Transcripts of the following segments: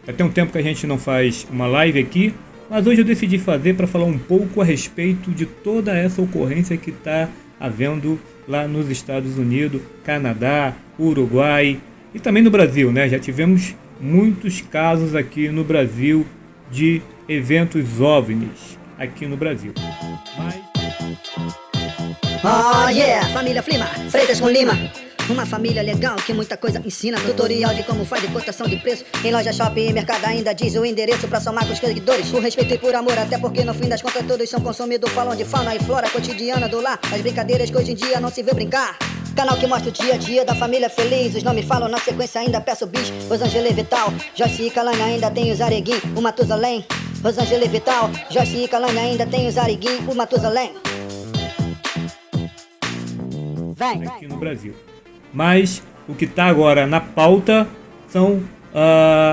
Já tem um tempo que a gente não faz uma live aqui, mas hoje eu decidi fazer para falar um pouco a respeito de toda essa ocorrência que está havendo lá nos Estados Unidos, Canadá, Uruguai e também no Brasil, né? Já tivemos muitos casos aqui no Brasil de eventos OVNIs aqui no Brasil. Oh yeah, família Flima, Freitas com Lima. Uma família legal que muita coisa ensina. Tutorial de como faz de cotação de preço. Em loja, shopping e mercado ainda diz o endereço pra somar com os seguidores. Por respeito e por amor, até porque no fim das contas todos são consumidos. Falam de fauna e flora cotidiana do lar. As brincadeiras que hoje em dia não se vê brincar. Canal que mostra o dia a dia da família feliz. Os nomes falam na sequência, ainda peço bis. Rosângela Vital, Joyce e Calania ainda tem os Areguim, o Matusalém. Rosângela Vital, Joyce e Calania ainda tem os Areguim, o Matusalém. Vem. Aqui no Brasil. Mas o que está agora na pauta são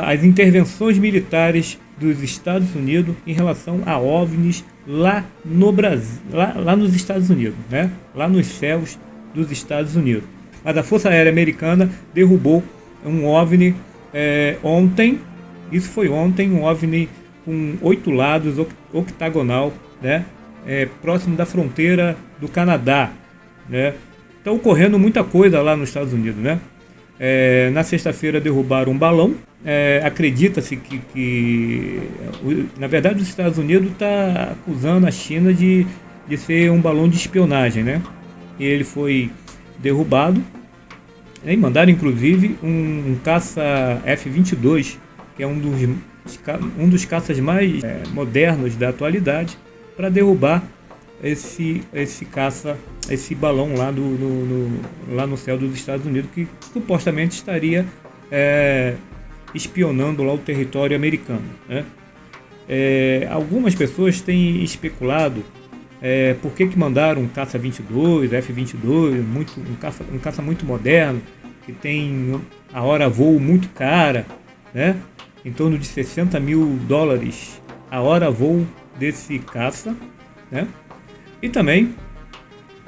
as intervenções militares dos Estados Unidos em relação a OVNIs lá no Brasil, lá nos Estados Unidos, né? Lá nos céus dos Estados Unidos. Mas a Força Aérea Americana derrubou um OVNI ontem, isso foi ontem, um OVNI com 8 lados, octagonal, né? Próximo da fronteira do Canadá, né? Está ocorrendo muita coisa lá nos Estados Unidos, né? Na sexta-feira derrubaram um balão. Acredita-se que na verdade os Estados Unidos está acusando a China de ser um balão de espionagem, né? E ele foi derrubado. E mandaram inclusive um caça F-22, que é um dos caças mais modernos da atualidade, para derrubar esse caça, esse balão lá lá no céu dos Estados Unidos, que supostamente estaria espionando lá o território americano, né? Algumas pessoas têm especulado por que mandaram um caça 22, F-22, um caça muito moderno, que tem a hora voo muito cara, né? Em torno de $60 mil a hora voo desse caça, né? E também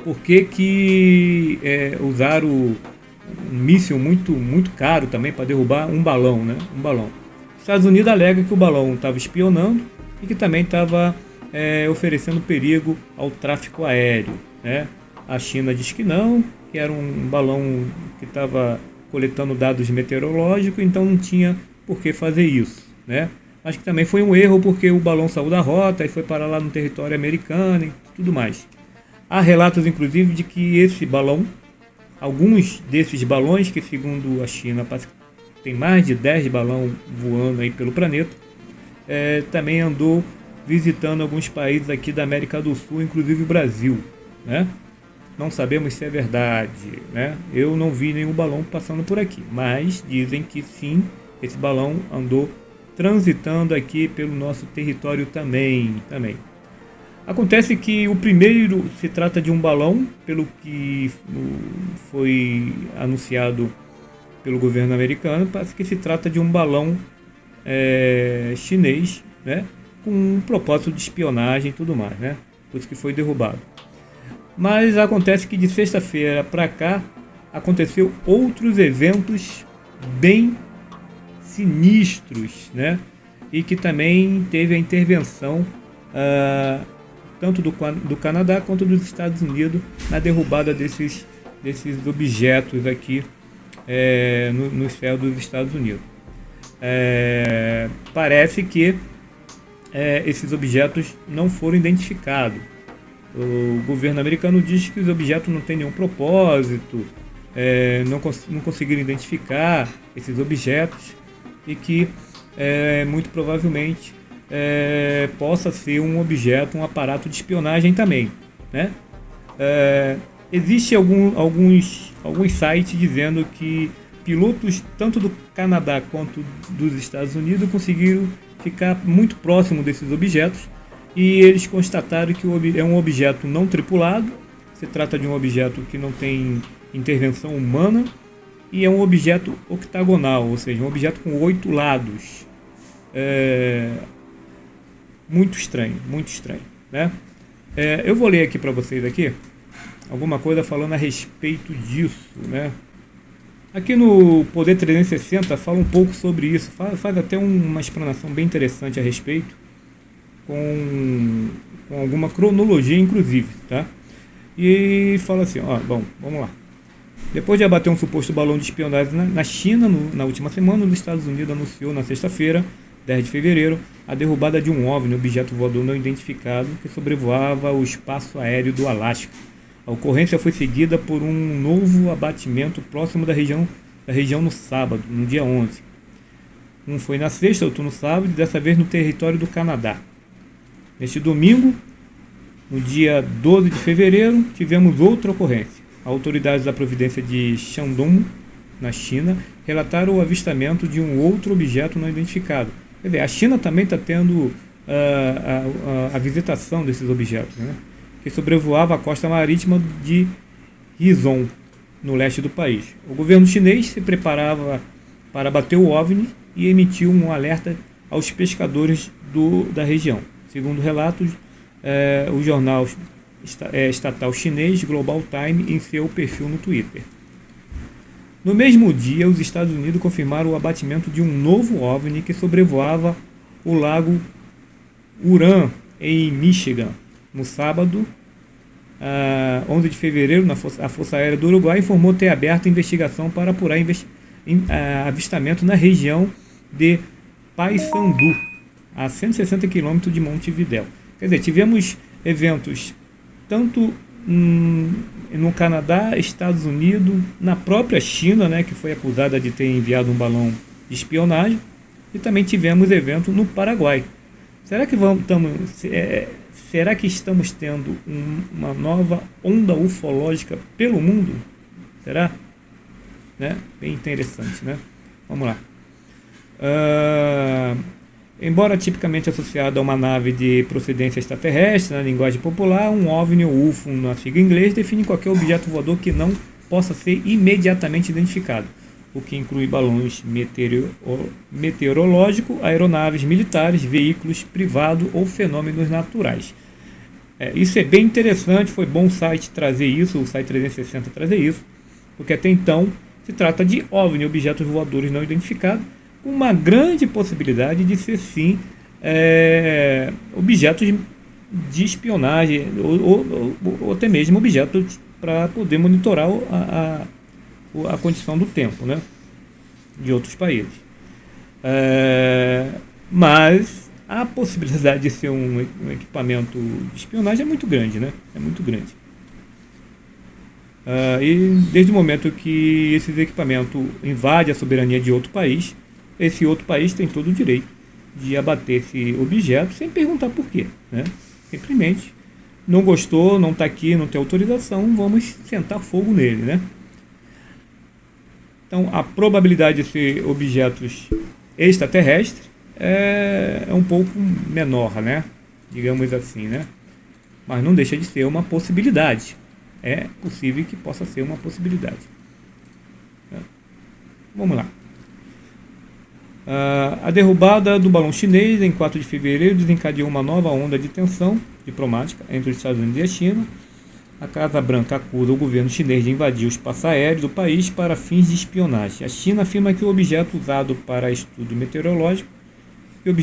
porque usaram um míssil muito caro também para derrubar um balão, né? Um balão. Os Estados Unidos alega que o balão estava espionando e que também estava oferecendo perigo ao tráfego aéreo, né? A China diz que não, que era um balão que estava coletando dados meteorológicos, então não tinha por que fazer isso, né? Mas que também foi um erro porque o balão saiu da rota e foi parar lá no território americano e tudo mais. Há relatos, inclusive, de que esse balão, alguns desses balões, que segundo a China tem mais de 10 balões voando aí pelo planeta, também andou visitando alguns países aqui da América do Sul, inclusive o Brasil, né? Não sabemos se é verdade, né? Eu não vi nenhum balão passando por aqui, mas dizem que sim, esse balão andou transitando aqui pelo nosso território também. Acontece que o primeiro se trata de um balão, pelo que foi anunciado pelo governo americano, parece que se trata de um balão chinês, né, com um propósito de espionagem e tudo mais, né, por isso que foi derrubado. Mas acontece que de sexta-feira para cá aconteceu outros eventos bem sinistros, né? E que também teve a intervenção tanto do Canadá quanto dos Estados Unidos na derrubada desses objetos aqui no céu dos Estados Unidos. Parece que esses objetos não foram identificados. O governo americano diz que os objetos não têm nenhum propósito, não conseguiram identificar esses objetos, e que muito provavelmente possa ser um objeto, um aparato de espionagem também, né? Existe alguns sites dizendo que pilotos tanto do Canadá quanto dos Estados Unidos conseguiram ficar muito próximo desses objetos, e eles constataram que é um objeto não tripulado. Se trata de um objeto que não tem intervenção humana, e é um objeto octagonal, ou seja, um objeto com 8 lados. Muito estranho, né? Eu vou ler aqui para vocês aqui alguma coisa falando a respeito disso, né? Aqui no Poder 360 fala um pouco sobre isso, faz até uma explanação bem interessante a respeito, com alguma cronologia inclusive, tá? E fala assim, bom, vamos lá. Depois de abater um suposto balão de espionagem na China, na última semana, os Estados Unidos anunciou na sexta-feira, 10 de fevereiro, a derrubada de um OVNI, objeto voador não identificado, que sobrevoava o espaço aéreo do Alasca. A ocorrência foi seguida por um novo abatimento próximo da região no sábado, no dia 11. Um foi na sexta, outro no sábado, e dessa vez no território do Canadá. Neste domingo, no dia 12 de fevereiro, tivemos outra ocorrência. Autoridades da província de Shandong, na China, relataram o avistamento de um outro objeto não identificado. Quer dizer, a China também está tendo a visitação desses objetos, né? Que sobrevoava a costa marítima de Rizhong, no leste do país. O governo chinês se preparava para abater o OVNI e emitiu um alerta aos pescadores da região. Segundo relatos, o jornal estatal chinês Global Time em seu perfil no Twitter. No mesmo dia, os Estados Unidos confirmaram o abatimento de um novo OVNI que sobrevoava o lago Huron, em Michigan. No sábado, 11 de fevereiro, a Força Aérea do Uruguai informou ter aberto investigação para apurar avistamento na região de Paysandu, a 160 km de Montevidéu. Quer dizer, tivemos eventos tanto no Canadá, Estados Unidos, na própria China, né, que foi acusada de ter enviado um balão de espionagem, e também tivemos evento no Paraguai. Será que estamos tendo uma nova onda ufológica pelo mundo? Será? Né? Bem interessante, né? Vamos lá. Embora tipicamente associado a uma nave de procedência extraterrestre, na linguagem popular, um OVNI ou UFO, na sigla em inglês, define qualquer objeto voador que não possa ser imediatamente identificado, o que inclui balões meteorológicos, aeronaves militares, veículos privados ou fenômenos naturais. Isso é bem interessante, foi bom o site trazer isso, o site 360 trazer isso, porque até então se trata de OVNI, objetos voadores não identificados, com uma grande possibilidade de ser sim objetos de espionagem ou até mesmo objetos para poder monitorar a condição do tempo, né, de outros países. Mas a possibilidade de ser um equipamento de espionagem é muito grande, né? É muito grande. E desde o momento que esse equipamento invade a soberania de outro país, esse outro país tem todo o direito de abater esse objeto sem perguntar por quê, né? Simplesmente não gostou, não está aqui, não tem autorização, vamos sentar fogo nele, né? Então a probabilidade de ser objetos extraterrestres é um pouco menor, né? Digamos assim, né? Mas não deixa de ser uma possibilidade. É possível que possa ser uma possibilidade. Vamos lá. A derrubada do balão chinês em 4 de fevereiro desencadeou uma nova onda de tensão diplomática entre os Estados Unidos e a China. A Casa Branca acusa o governo chinês de invadir o espaço aéreo do país para fins de espionagem. A China afirma que o objeto usado para estudo meteorológico e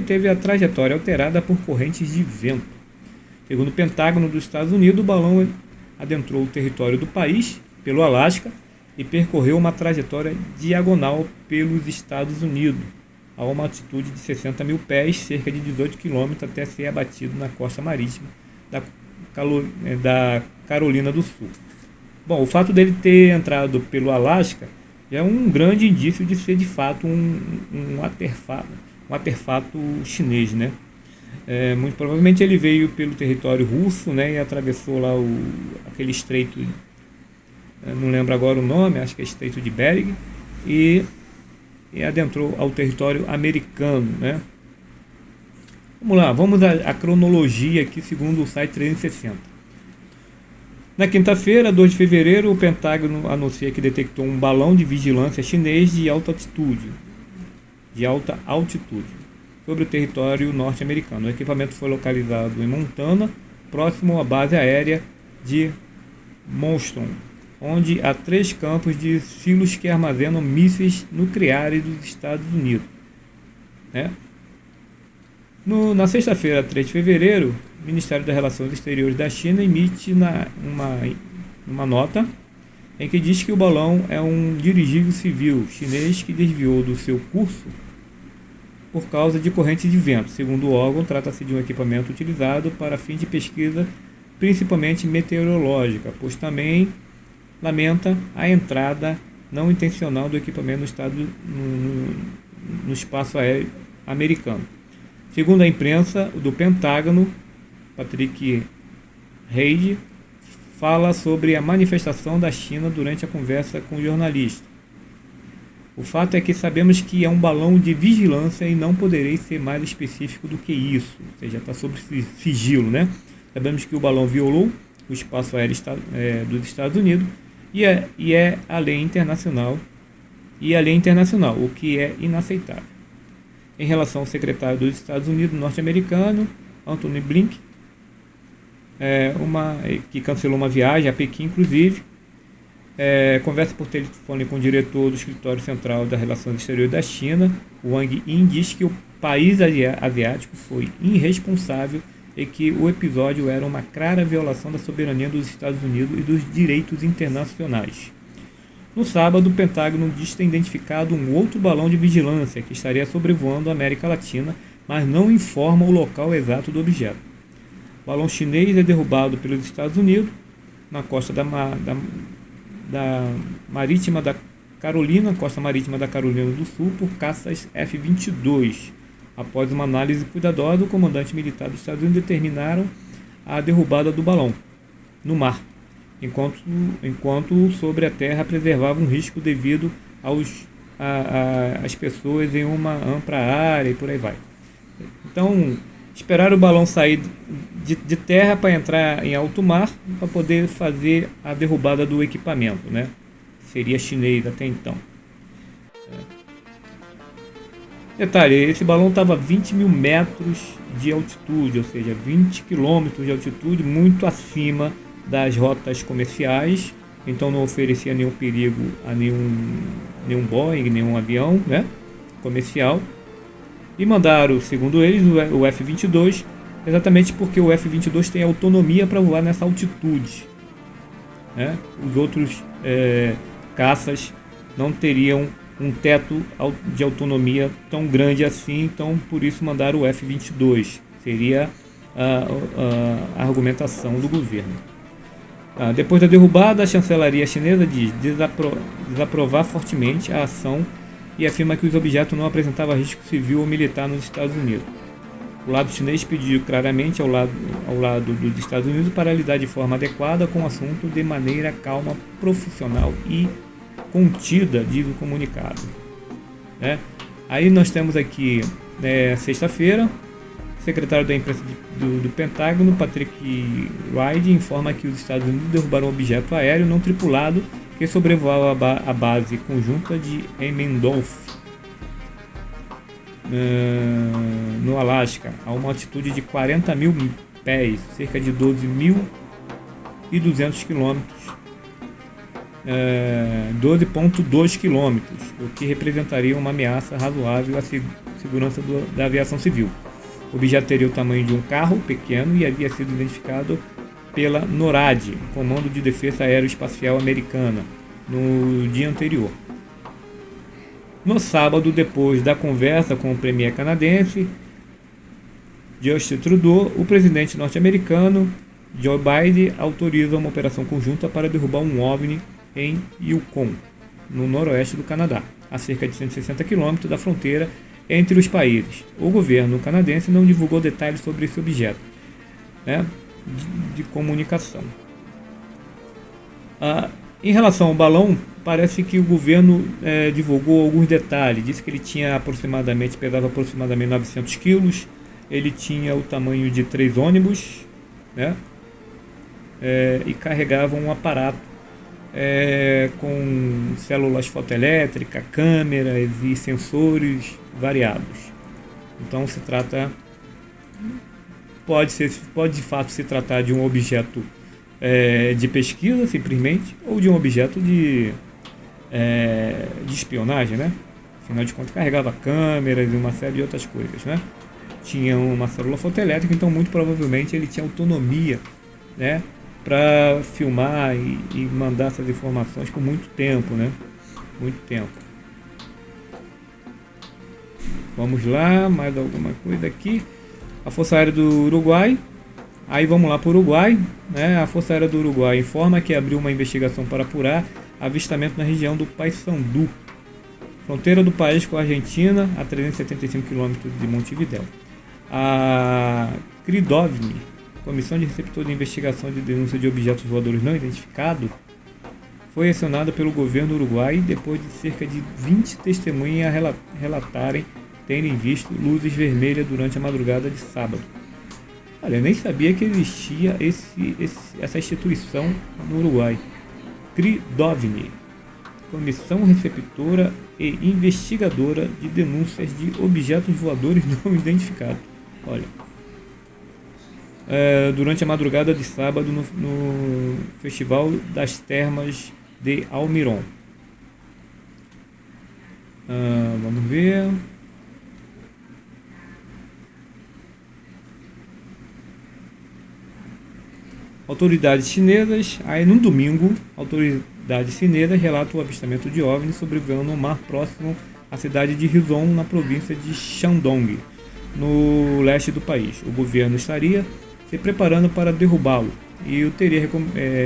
teve a trajetória alterada por correntes de vento. Segundo o Pentágono dos Estados Unidos, o balão adentrou o território do país pelo Alasca e percorreu uma trajetória diagonal pelos Estados Unidos, a uma altitude de 60 mil pés, cerca de 18 quilômetros, até ser abatido na costa marítima da Carolina do Sul. Bom, o fato dele ter entrado pelo Alasca é um grande indício de ser de fato um artefato chinês, né? Muito provavelmente ele veio pelo território russo, né, e atravessou lá aquele estreito, não lembro agora o nome, acho que é Estreito de Bering, e adentrou ao território americano, né? Vamos à cronologia aqui segundo o site 360. Na quinta-feira, 2 de fevereiro, o Pentágono anuncia que detectou um balão de vigilância chinês de alta altitude sobre o território norte-americano. O equipamento foi localizado em Montana, próximo à base aérea de Monstrom. onde há 3 campos de silos que armazenam mísseis nucleares dos Estados Unidos. Né? Na sexta-feira, 3 de fevereiro, o Ministério das Relações Exteriores da China emite uma nota em que diz que o balão é um dirigível civil chinês que desviou do seu curso por causa de correntes de vento. Segundo o órgão, trata-se de um equipamento utilizado para fins de pesquisa, principalmente meteorológica, pois também lamenta a entrada não intencional do equipamento no espaço aéreo americano. Segundo a imprensa do Pentágono, Patrick Reid fala sobre a manifestação da China durante a conversa com o jornalista. O fato é que sabemos que é um balão de vigilância e não poderei ser mais específico do que isso. Ou seja, está sobre sigilo, né? Sabemos que o balão violou o espaço aéreo dos Estados Unidos e é a lei internacional, o que é inaceitável. Em relação ao secretário dos Estados Unidos norte-americano, Antony Blinken, que cancelou uma viagem a Pequim, inclusive, conversa por telefone com o diretor do Escritório Central das Relações Exteriores da China, Wang Yi, diz que o país asiático foi irresponsável e que o episódio era uma clara violação da soberania dos Estados Unidos e dos direitos internacionais. No sábado, o Pentágono diz ter identificado um outro balão de vigilância que estaria sobrevoando a América Latina, mas não informa o local exato do objeto. O balão chinês é derrubado pelos Estados Unidos na costa marítima da Carolina do Sul, por caças F-22. Após uma análise cuidadosa, o comandante militar dos Estados Unidos determinaram a derrubada do balão no mar, enquanto sobre a terra preservava um risco devido às pessoas em uma ampla área e por aí vai. Então, esperar o balão sair de terra para entrar em alto mar para poder fazer a derrubada do equipamento, né? Seria chinês até então. Detalhe, esse balão estava a 20 mil metros de altitude, ou seja, 20 quilômetros de altitude, muito acima das rotas comerciais, então não oferecia nenhum perigo a nenhum Boeing, nenhum avião, né, comercial. E mandaram, segundo eles, o F-22, exatamente porque o F-22 tem autonomia para voar nessa altitude, né? Os outros caças não teriam um teto de autonomia tão grande assim, então por isso mandaram o F-22. Seria a argumentação do governo. Depois da derrubada, a chancelaria chinesa diz desaprovar fortemente a ação e afirma que os objetos não apresentavam risco civil ou militar nos Estados Unidos. O lado chinês pediu claramente ao lado dos Estados Unidos para lidar de forma adequada com o assunto de maneira calma, profissional e contida, diz o comunicado. Aí nós temos aqui, sexta-feira, o secretário da imprensa do Pentágono, Patrick Reid, informa que os Estados Unidos derrubaram um objeto aéreo não tripulado que sobrevoava a base conjunta de Emmendorf, no Alasca, a uma altitude de 40 mil pés, cerca de 12.200 quilômetros, 12,2 quilômetros, o que representaria uma ameaça razoável à segurança da aviação civil. O objeto teria o tamanho de um carro pequeno e havia sido identificado pela NORAD, Comando de Defesa Aeroespacial Americana, no dia anterior. No sábado, depois da conversa com o premier canadense Justin Trudeau, o presidente norte-americano Joe Biden autoriza uma operação conjunta para derrubar um OVNI em Yukon, no noroeste do Canadá, a cerca de 160 quilômetros da fronteira entre os países. O governo canadense não divulgou detalhes sobre esse objeto, de comunicação. Em relação ao balão, parece que o governo divulgou alguns detalhes. Disse que ele pesava aproximadamente 900 quilos, ele tinha o tamanho de 3 ônibus, e carregava um aparato com células fotoelétricas, câmeras e sensores variados. Então pode de fato se tratar de um objeto de pesquisa, simplesmente, ou de um objeto de espionagem, né? Afinal de contas, carregava câmeras e uma série de outras coisas, né? Tinha uma célula fotoelétrica, então muito provavelmente ele tinha autonomia, né, para filmar e mandar essas informações por muito tempo, né? Muito tempo. Vamos lá, mais alguma coisa aqui. A Força Aérea do Uruguai. Aí vamos lá para o Uruguai, né? A Força Aérea do Uruguai informa que abriu uma investigação para apurar avistamento na região do Paysandú, fronteira do país com a Argentina, a 375 km de Montevidéu. A CRIDOVNI, Comissão de Receptor de Investigação de Denúncia de Objetos Voadores Não Identificados, foi acionada pelo governo uruguai depois de cerca de 20 testemunhas relatarem terem visto luzes vermelhas durante a madrugada de sábado. Olha, eu nem sabia que existia essa instituição no Uruguai. CRIDOVNI, Comissão Receptora e Investigadora de Denúncias de Objetos Voadores Não Identificados. Olha, durante a madrugada de sábado no Festival das Termas de Almirón. Vamos ver. Autoridades chinesas, aí no domingo, autoridades chinesas relatam o avistamento de OVNI sobrevoando no mar próximo à cidade de Rizom, na província de Shandong, no leste do país. O governo estaria se preparando para derrubá-lo e eu teria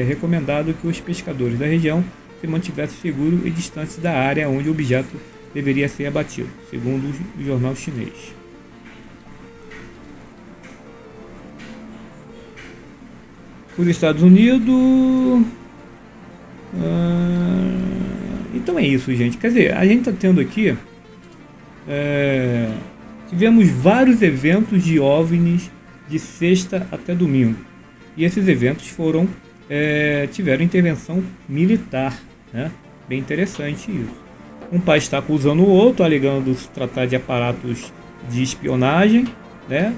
recomendado que os pescadores da região se mantivessem seguros e distantes da área onde o objeto deveria ser abatido, segundo o jornal chinês. Os Estados Unidos. Então é isso, gente. Quer dizer, a gente está tendo aqui. Tivemos vários eventos de OVNIs de sexta até domingo. E esses eventos tiveram intervenção militar, né? Bem interessante isso. Um país está acusando o outro, alegando se tratar de aparatos de espionagem, né?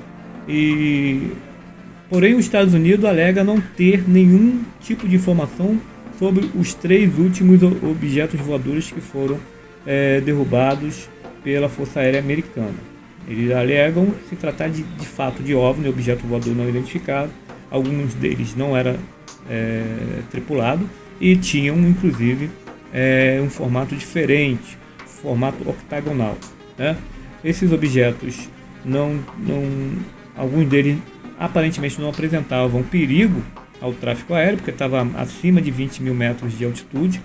Porém, os Estados Unidos alega não ter nenhum tipo de informação sobre os 3 últimos objetos voadores que foram derrubados pela Força Aérea Americana. Eles alegam se tratar de fato de OVNI, objeto voador não identificado. Alguns deles não eram tripulados e tinham, inclusive, um formato diferente, formato octagonal, né? Esses objetos, alguns deles aparentemente não apresentavam perigo ao tráfego aéreo, porque estava acima de 20 mil metros de altitude,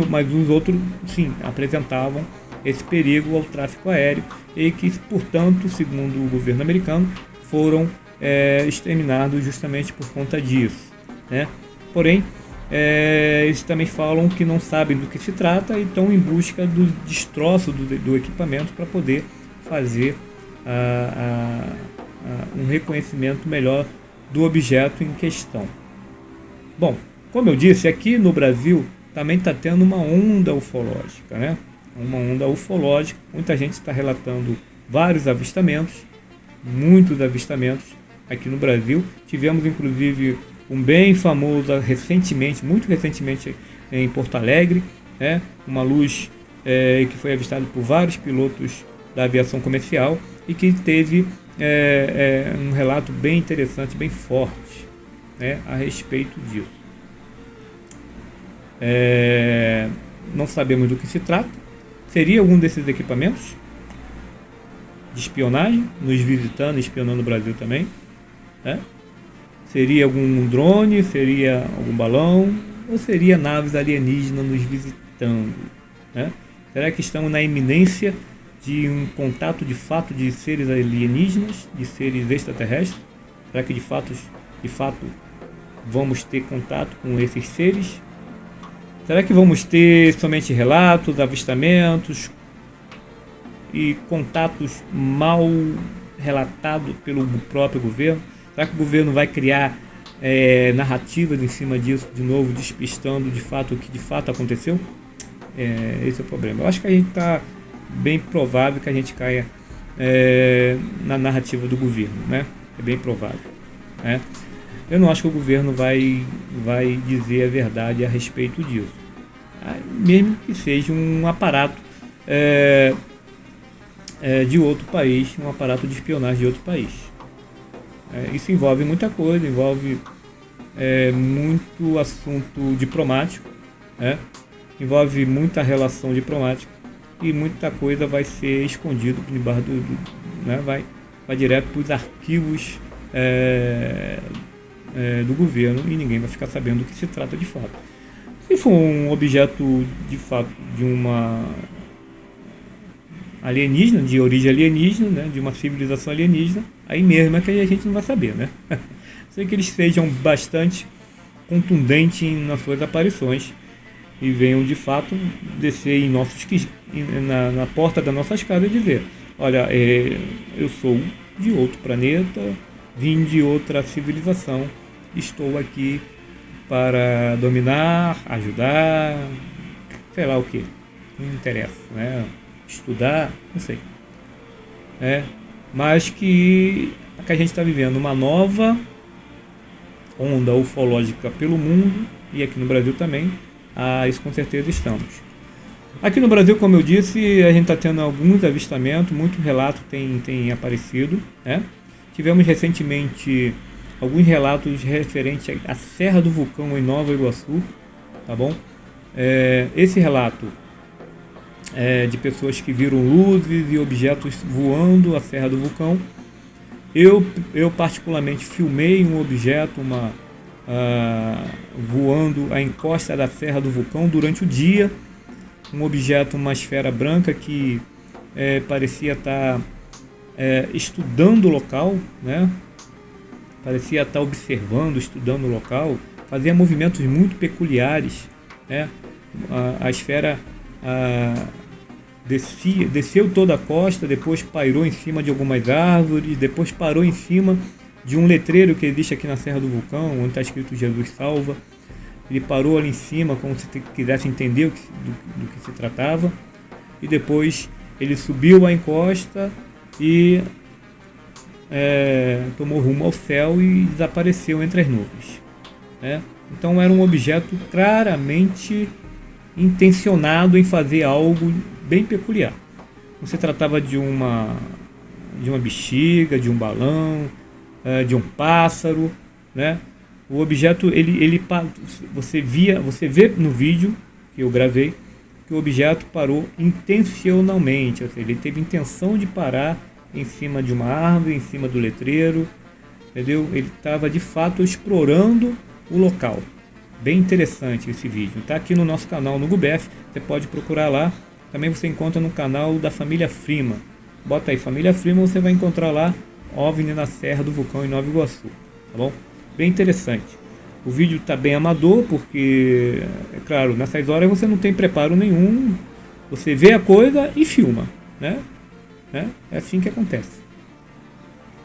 mas os outros, sim, apresentavam esse perigo ao tráfego aéreo e que, portanto, segundo o governo americano, foram exterminados justamente por conta disso, né? Porém, eles também falam que não sabem do que se trata e estão em busca do destroço do equipamento para poder fazer um reconhecimento melhor do objeto em questão. Bom, como eu disse, aqui no Brasil também está tendo uma onda ufológica, né? Uma onda ufológica, muita gente está relatando vários avistamentos, muitos avistamentos aqui no Brasil. Tivemos inclusive um bem famoso muito recentemente em Porto Alegre, né? Uma luz que foi avistada por vários pilotos da aviação comercial e que teve um relato bem interessante, bem forte, né, a respeito disso. Não sabemos do que se trata. Seria algum desses equipamentos de espionagem, nos visitando e espionando o Brasil também, né? Seria algum drone, seria algum balão, ou seria naves alienígenas nos visitando, né? Será que estamos na iminência de um contato de fato de seres alienígenas, de seres extraterrestres? Será que de fato vamos ter contato com esses seres? Será que vamos ter somente relatos, avistamentos e contatos mal relatados pelo próprio governo? Será que o governo vai criar narrativas em cima disso, de novo, despistando de fato o que de fato aconteceu? Esse é o problema. Eu acho que a gente está bem provável que a gente caia na narrativa do governo, né? É bem provável, né? eu não acho que o governo vai dizer a verdade a respeito disso. Mesmo que seja um aparato de outro país, um aparato de espionagem de outro país. Isso envolve muita coisa, envolve muito assunto diplomático, envolve muita relação diplomática e muita coisa vai ser escondido debaixo vai direto para os arquivos do governo e ninguém vai ficar sabendo do que se trata de fato. Se for um objeto de fato de uma alienígena, de origem alienígena, de uma civilização alienígena, aí mesmo é que a gente não vai saber, Sei que eles sejam bastante contundentes nas suas aparições e venham de fato descer na porta das nossas casas e dizer: olha, eu sou de outro planeta, vim de outra civilização, estou aqui para dominar, ajudar, sei lá o que, não interessa, estudar, não sei. Mas que a gente está vivendo uma nova onda ufológica pelo mundo e aqui no Brasil também, isso com certeza estamos. Aqui no Brasil, como eu disse, a gente está tendo alguns avistamentos, muito relato tem aparecido. Tivemos recentemente alguns relatos referentes à Serra do Vulcão em Nova Iguaçu, tá bom? Esse relato de pessoas que viram luzes e objetos voando a Serra do Vulcão. Eu particularmente filmei um objeto voando a encosta da Serra do Vulcão durante o dia, um objeto, uma esfera branca que parecia estar estudando o local, parecia estar observando, estudando o local, fazia movimentos muito peculiares, a esfera desceu toda a costa, depois pairou em cima de algumas árvores, depois parou em cima de um letreiro que existe aqui na Serra do Vulcão, onde está escrito Jesus Salva. Ele parou ali em cima, como se quisesse entender do que se tratava, e depois ele subiu a encosta e tomou rumo ao céu e desapareceu entre as nuvens. Então era um objeto claramente intencionado em fazer algo bem peculiar. Não se tratava de uma bexiga, de um balão, de um pássaro, O objeto, você vê no vídeo que eu gravei que o objeto parou intencionalmente, ou seja, ele teve intenção de parar em cima de uma árvore, em cima do letreiro, entendeu? Ele estava de fato explorando o local. Bem interessante esse vídeo. Está aqui no nosso canal no GuBF, você pode procurar lá. Também você encontra no canal da família Freeman. Bota aí, família Freeman, você vai encontrar lá OVNI na Serra do Vulcão em Nova Iguaçu. Tá bom? Bem interessante. O vídeo está bem amador, porque, é claro, nessas horas você não tem preparo nenhum. Você vê a coisa e filma, É assim que acontece.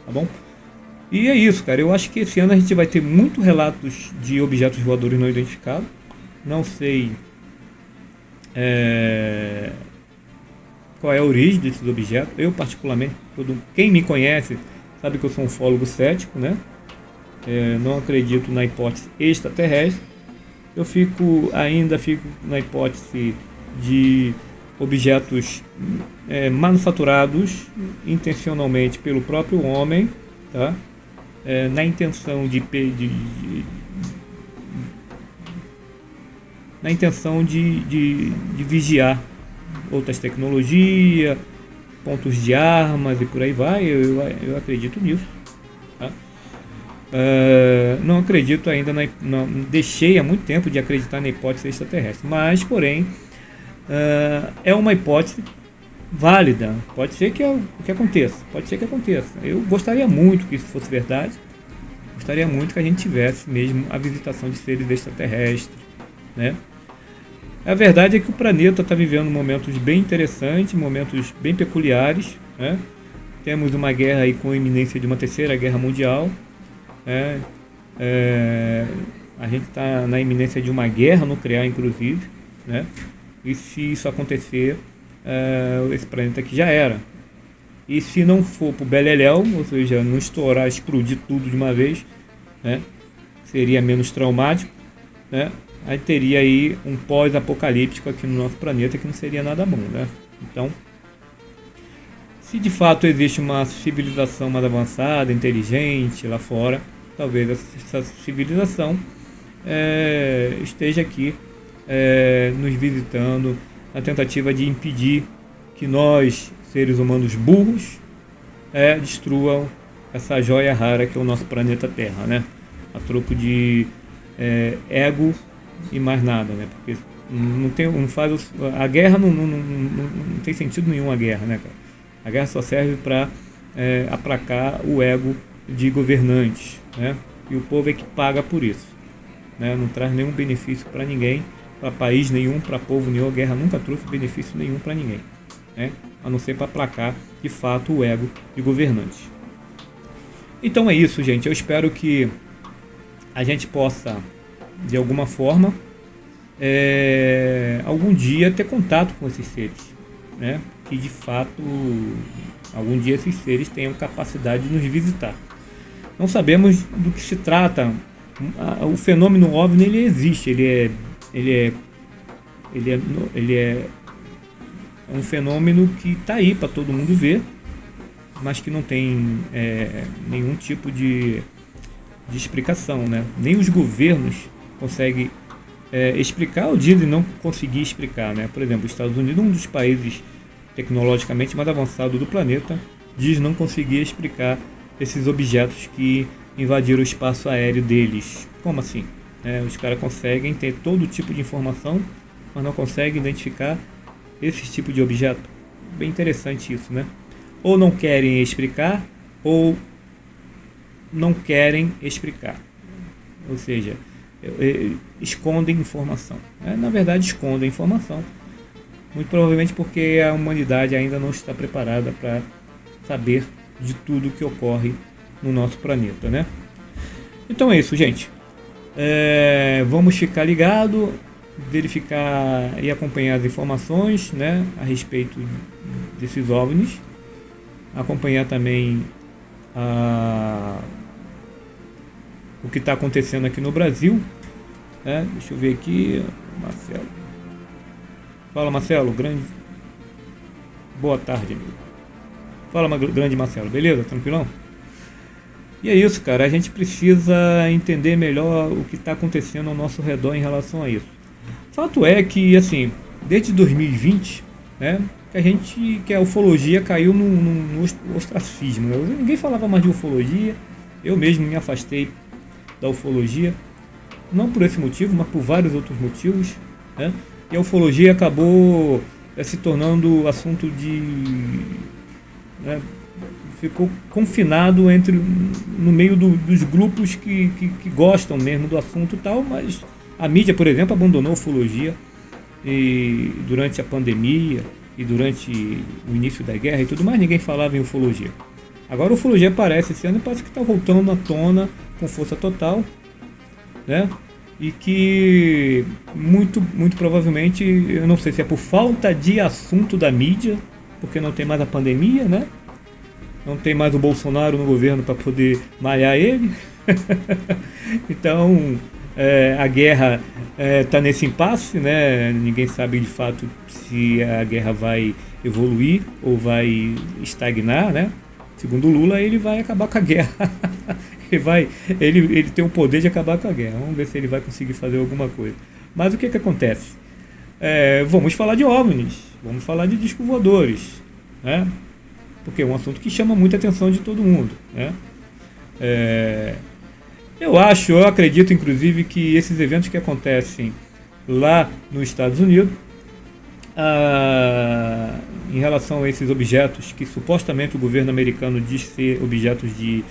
Tá bom? E é isso, cara. Eu acho que esse ano a gente vai ter muitos relatos de objetos voadores não identificados. Não sei qual é a origem desses objetos. Eu, particularmente, quem me conhece sabe que eu sou um ufólogo cético, não acredito na hipótese extraterrestre. Eu ainda fico na hipótese de objetos manufaturados intencionalmente pelo próprio homem, tá? Na intenção de vigiar outras tecnologias, pontos de armas e por aí vai. Eu acredito nisso, tá? Não acredito ainda deixei há muito tempo de acreditar na hipótese extraterrestre, mas porém é uma hipótese válida. Pode ser que aconteça, eu gostaria muito que isso fosse verdade, gostaria muito que a gente tivesse mesmo a visitação de seres extraterrestres, A verdade é que o planeta está vivendo momentos bem interessantes, momentos bem peculiares, Temos uma guerra aí com a iminência de uma terceira guerra mundial, a gente está na iminência de uma guerra nuclear, inclusive, E se isso acontecer, esse planeta aqui já era. E se não for pro beleléu, ou seja, não estourar, explodir tudo de uma vez, seria menos traumático, né? Aí teria aí um pós-apocalíptico aqui no nosso planeta que não seria nada bom, né? Então, se de fato existe uma civilização mais avançada, inteligente lá fora, talvez essa civilização esteja aqui nos visitando na tentativa de impedir que nós, seres humanos burros, destruam essa joia rara que é o nosso planeta Terra, né? A troco de ego e mais nada, né? Porque a guerra não tem sentido nenhum, a guerra, né, cara? A guerra só serve para aplacar o ego de governantes, né? E o povo é que paga por isso, né? Não traz nenhum benefício para ninguém, para país nenhum, para povo nenhum. A guerra nunca trouxe benefício nenhum para ninguém, né? A não ser para aplacar de fato o ego de governantes. Então é isso, gente. Eu espero que a gente possa, de alguma forma, algum dia ter contato com esses seres, né? Que de fato algum dia esses seres tenham capacidade de nos visitar. Não sabemos do que se trata. O fenômeno OVNI, ele existe, ele é um fenômeno que está aí para todo mundo ver, mas que não tem nenhum tipo de explicação, né? Nem os governos conseguem explicar ou dizem não conseguir explicar, né? Por exemplo, os Estados Unidos, um dos países tecnologicamente mais avançados do planeta, diz não conseguir explicar esses objetos que invadiram o espaço aéreo deles. Como assim? Os caras conseguem ter todo tipo de informação, mas não conseguem identificar esse tipo de objeto. Bem interessante isso, né? Ou não querem explicar, ou não querem explicar. Ou seja, escondem informação. Na verdade, escondem informação. Muito provavelmente porque a humanidade ainda não está preparada para saber de tudo que ocorre no nosso planeta, né? Então é isso, gente. Vamos ficar ligado, verificar e acompanhar as informações, né, a respeito desses OVNIs. Acompanhar também o que está acontecendo aqui no Brasil. Deixa eu ver aqui, Marcelo. Fala, Marcelo, boa tarde, amigo. Fala, grande Marcelo, beleza? Tranquilão? E é isso, cara, a gente precisa entender melhor o que está acontecendo ao nosso redor em relação a isso. Fato é que, assim, desde 2020, né, que a ufologia caiu no ostracismo, né? Ninguém falava mais de ufologia, eu mesmo me afastei da ufologia, não por esse motivo, mas por vários outros motivos, né? E a ufologia acabou se tornando assunto ficou confinado no meio dos grupos que gostam mesmo do assunto e tal, mas a mídia, por exemplo, abandonou a ufologia durante a pandemia e durante o início da guerra e tudo mais, ninguém falava em ufologia. Agora a ufologia aparece esse ano e parece que está voltando à tona com força total, né? E que muito provavelmente, eu não sei se é por falta de assunto da mídia, porque não tem mais a pandemia, né? Não tem mais o Bolsonaro no governo para poder malhar ele. Então, a guerra está nesse impasse, né? Ninguém sabe de fato se a guerra vai evoluir ou vai estagnar, né? Segundo Lula, ele vai acabar com a guerra. ele tem o poder de acabar com a guerra. Vamos ver se ele vai conseguir fazer alguma coisa. Mas o que acontece? Vamos falar de OVNIs, vamos falar de discos voadores, né? Porque é um assunto que chama muita atenção de todo mundo, né? Eu acredito inclusive que esses eventos que acontecem lá nos Estados Unidos, em relação a esses objetos que supostamente o governo americano diz ser objetos de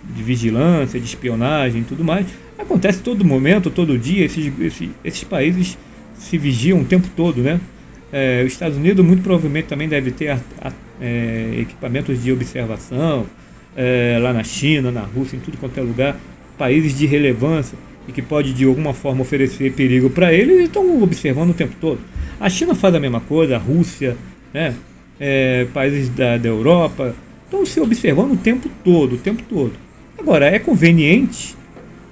vigilância, de espionagem e tudo mais, acontece todo momento, todo dia. Esses países se vigiam o tempo todo, né? Os Estados Unidos muito provavelmente também deve ter equipamentos de observação, lá na China, na Rússia, em tudo quanto é lugar, países de relevância e que pode de alguma forma oferecer perigo para eles, e estão observando o tempo todo. A China faz a mesma coisa, a Rússia, né? Países da Europa estão se observando o tempo todo, o tempo todo. Agora, é conveniente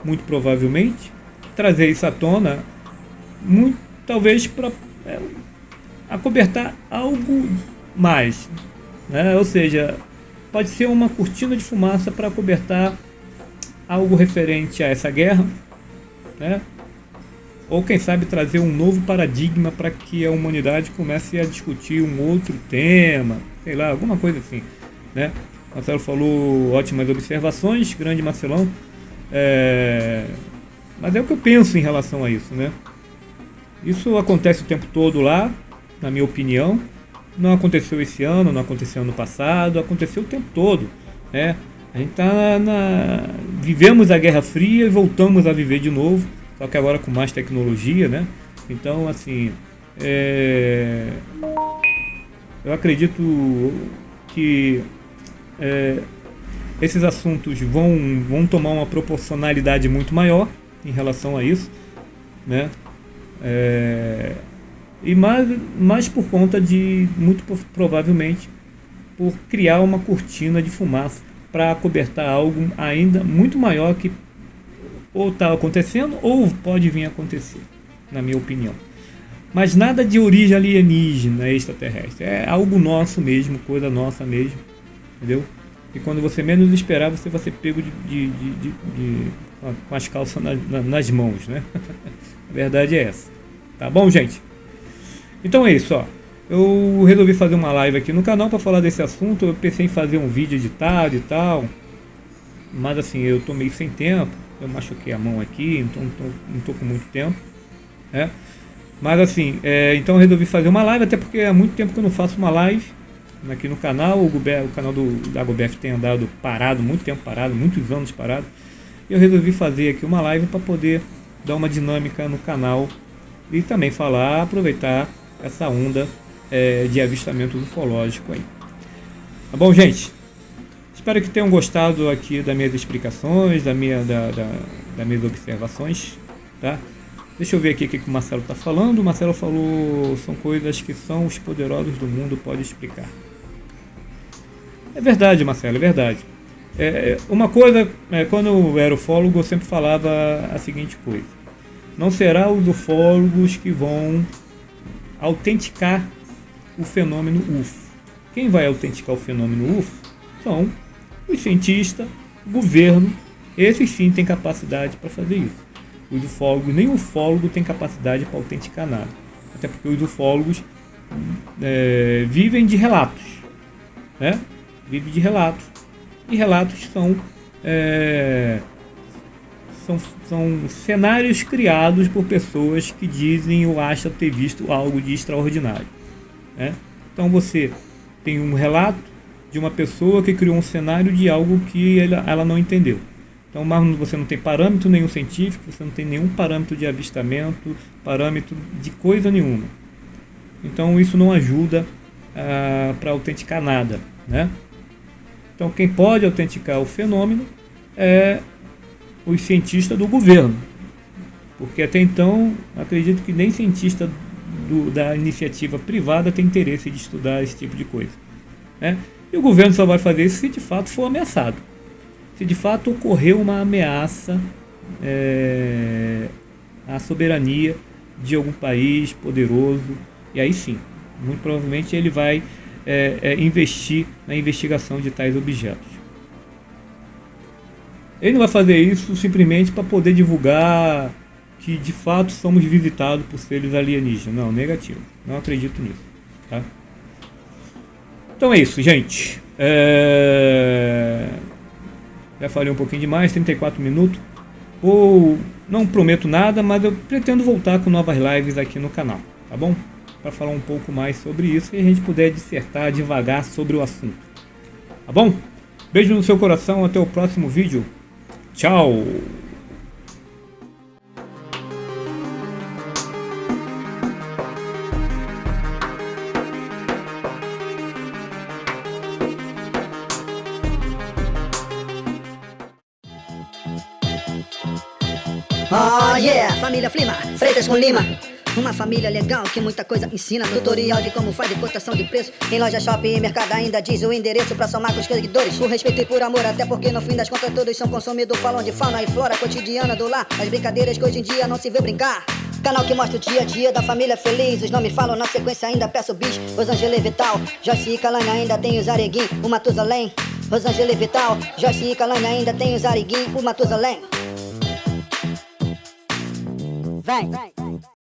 muito provavelmente, trazer isso à tona, talvez para acobertar algo mais, né? Ou seja, pode ser uma cortina de fumaça para acobertar algo referente a essa guerra, né? Ou quem sabe trazer um novo paradigma para que a humanidade comece a discutir um outro tema, sei lá, alguma coisa assim, né? Marcelo falou ótimas observações, grande Marcelão, mas é o que eu penso em relação a isso, né? Isso acontece o tempo todo lá, na minha opinião. Não aconteceu esse ano, não aconteceu ano passado, aconteceu o tempo todo, né? A gente vivemos a Guerra Fria e voltamos a viver de novo, só que agora com mais tecnologia, né? Então, assim, eu acredito que esses assuntos vão tomar uma proporcionalidade muito maior em relação a isso, né? E mais por conta de, muito provavelmente, por criar uma cortina de fumaça para acobertar algo ainda muito maior que ou está acontecendo ou pode vir a acontecer, na minha opinião. Mas nada de origem alienígena, extraterrestre. É algo nosso mesmo, coisa nossa mesmo, entendeu? E quando você menos esperar, você vai ser pego com as calças nas mãos, né? A verdade é essa. Tá bom, gente? Então é isso, ó. Eu resolvi fazer uma live aqui no canal para falar desse assunto. Eu pensei em fazer um vídeo editado e tal, mas assim, eu tô meio sem tempo. Eu machuquei a mão aqui, então não tô com muito tempo, né? Mas assim, então eu resolvi fazer uma live, até porque há muito tempo que eu não faço uma live aqui no canal. O canal da GoBF tem andado parado, muito tempo parado, muitos anos parado. E eu resolvi fazer aqui uma live para poder dar uma dinâmica no canal e também aproveitar essa onda de avistamento ufológico aí. Tá bom, gente? Espero que tenham gostado aqui das minhas explicações, das minhas observações, tá? Deixa eu ver aqui o que o Marcelo está falando. O Marcelo falou, são coisas que são os poderosos do mundo podem explicar. É verdade, Marcelo, é verdade. Uma coisa, quando eu era ufólogo, eu sempre falava a seguinte coisa: não será os ufólogos que vão autenticar o fenômeno UFO. Quem vai autenticar o fenômeno UFO são os cientistas, o governo. Esses sim têm capacidade para fazer isso. Os ufólogos, nem o ufólogo tem capacidade para autenticar nada. Até porque os ufólogos vivem de relatos, né? Vivem de relatos. E relatos são cenários criados por pessoas que dizem ou acham ter visto algo de extraordinário, né? Então você tem um relato de uma pessoa que criou um cenário de algo que ela não entendeu. Então, mas você não tem parâmetro nenhum científico, você não tem nenhum parâmetro de avistamento, parâmetro de coisa nenhuma. Então isso não ajuda para autenticar nada, né? Então quem pode autenticar o fenômeno é os cientistas do governo, porque até então acredito que nem cientista da iniciativa privada tem interesse de estudar esse tipo de coisa, né? E o governo só vai fazer isso se de fato for ameaçado, se de fato ocorreu uma ameaça à soberania de algum país poderoso, e aí sim, muito provavelmente ele vai investir na investigação de tais objetos. Ele não vai fazer isso simplesmente para poder divulgar que de fato somos visitados por seres alienígenas. Não, negativo. Não acredito nisso, tá? Então é isso, gente. Já falei um pouquinho demais, 34 minutos. Não prometo nada, mas eu pretendo voltar com novas lives aqui no canal, tá bom? Para falar um pouco mais sobre isso e a gente puder dissertar devagar sobre o assunto. Tá bom? Beijo no seu coração, até o próximo vídeo. Tchau! Oh yeah, família Flima, Freitas com Lima. Uma família legal que muita coisa ensina. Tutorial de como faz de cotação de preço. Em loja, shopping e mercado ainda diz o endereço pra somar com os seguidores. Por respeito e por amor, até porque no fim das contas todos são consumidores. Falam de fauna e flora cotidiana do lar. As brincadeiras que hoje em dia não se vê brincar. Canal que mostra o dia a dia da família feliz. Os nomes falam na sequência, ainda peço bis. Rosângela Vital, Joyce e Kalane ainda tem os Areguim, o Matusalém. Rosângela Vital, Joyce e Kalane ainda tem os Areguim, o Matusalém. Vem.